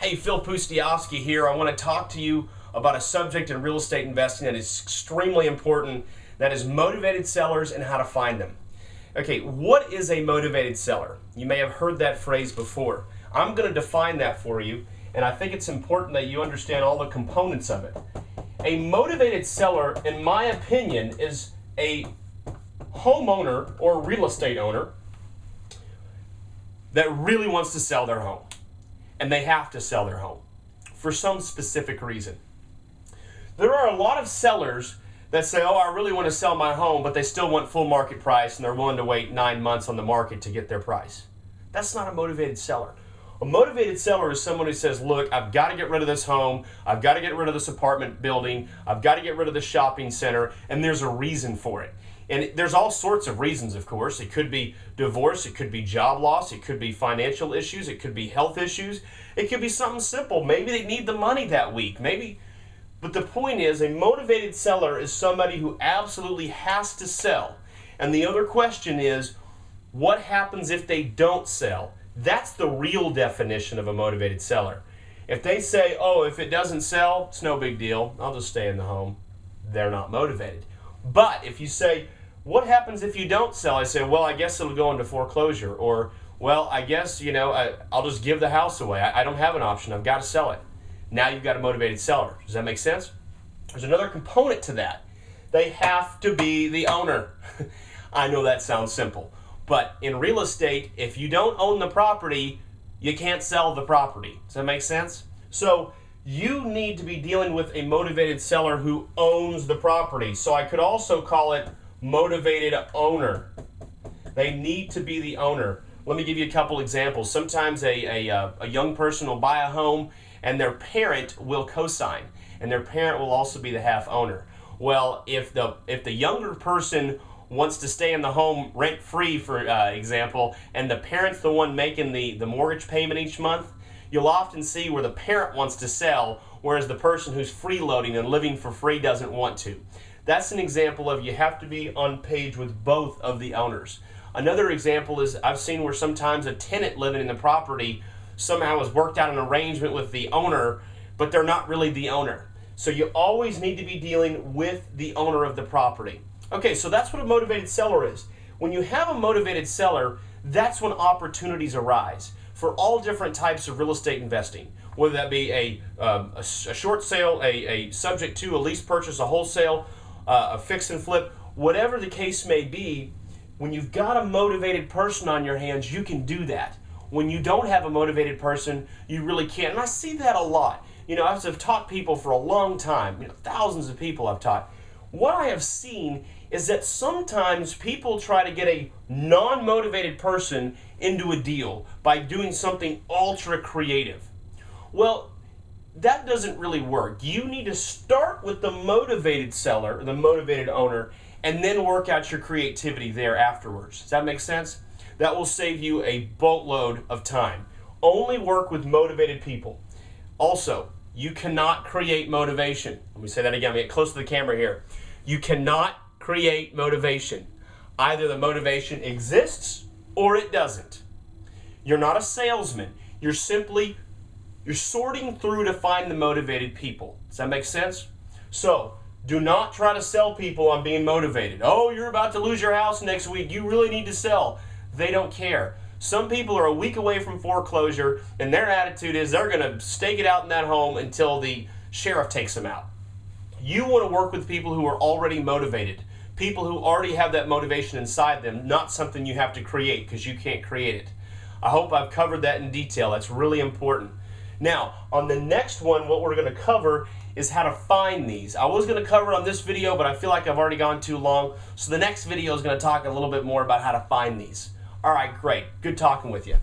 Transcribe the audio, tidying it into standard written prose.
Hey, Phil Pustiowski here. I want to talk to you about a subject in real estate investing that is extremely important. That is motivated sellers and how to find them. Okay, what is a motivated seller? You may have heard that phrase before. I'm going to define that for you, and I think it's important that you understand all the components of it. A motivated seller, in my opinion, is a homeowner or real estate owner that really wants to sell their home. And they have to sell their home for some specific reason. There are a lot of sellers that say, oh, I really want to sell my home, but they still want full market price and they're willing to wait 9 months on the market to get their price. That's not a motivated seller. A motivated seller is someone who says, look, I've got to get rid of this home, I've got to get rid of this apartment building, I've got to get rid of the shopping center, and there's a reason for it. And there's all sorts of reasons, of course. It could be divorce, it could be job loss, it could be financial issues, it could be health issues, it could be something simple. Maybe they need the money that week, But the point is, a motivated seller is somebody who absolutely has to sell. And the other question is, what happens if they don't sell? That's the real definition of a motivated seller. If they say, oh, if it doesn't sell, it's no big deal, I'll just stay in the home, they're not motivated. But if you say, what happens if you don't sell? I say, well, I guess it'll go into foreclosure. Or, well, I guess, I'll just give the house away. I don't have an option. I've got to sell it. Now you've got a motivated seller. Does that make sense? There's another component to that. They have to be the owner. I know that sounds simple. But in real estate, if you don't own the property, you can't sell the property. Does that make sense? So you need to be dealing with a motivated seller who owns the property. So I could also call it motivated owner. They need to be the owner. Let me give you a couple examples. Sometimes a young person will buy a home and their parent will co-sign, and their parent will also be the half owner. Well, if the younger person wants to stay in the home rent-free, for example, and the parent's the one making the mortgage payment each month, you'll often see where the parent wants to sell, whereas the person who's freeloading and living for free doesn't want to. That's an example of you have to be on page with both of the owners. Another example is I've seen where sometimes a tenant living in the property somehow has worked out an arrangement with the owner, but they're not really the owner. So you always need to be dealing with the owner of the property. Okay, so that's what a motivated seller is. When you have a motivated seller, that's when opportunities arise for all different types of real estate investing, whether that be a short sale, a subject to, a lease purchase, a wholesale, a fix and flip, whatever the case may be. When you've got a motivated person on your hands, you can do that. When you don't have a motivated person, you really can't. And I see that a lot. I've taught people for a long time, thousands of people I've taught. What I have seen is that sometimes people try to get a non-motivated person into a deal by doing something ultra creative. Well, that doesn't really work. You need to start with the motivated seller, the motivated owner, and then work out your creativity there afterwards. Does that make sense? That will save you a boatload of time. Only work with motivated people. Also, you cannot create motivation. Let me say that again. Let me get close to the camera here. You cannot create motivation. Either the motivation exists or it doesn't. You're not a salesman. You're sorting through to find the motivated people. Does that make sense? So, do not try to sell people on being motivated. Oh, you're about to lose your house next week. You really need to sell. They don't care. Some people are a week away from foreclosure, and their attitude is they're going to stake it out in that home until the sheriff takes them out. You want to work with people who are already motivated, people who already have that motivation inside them, not something you have to create because you can't create it. I hope I've covered that in detail. That's really important. Now, on the next one, what we're going to cover is how to find these. I was going to cover it on this video, but I feel like I've already gone too long. So the next video is going to talk a little bit more about how to find these. All right, great. Good talking with you.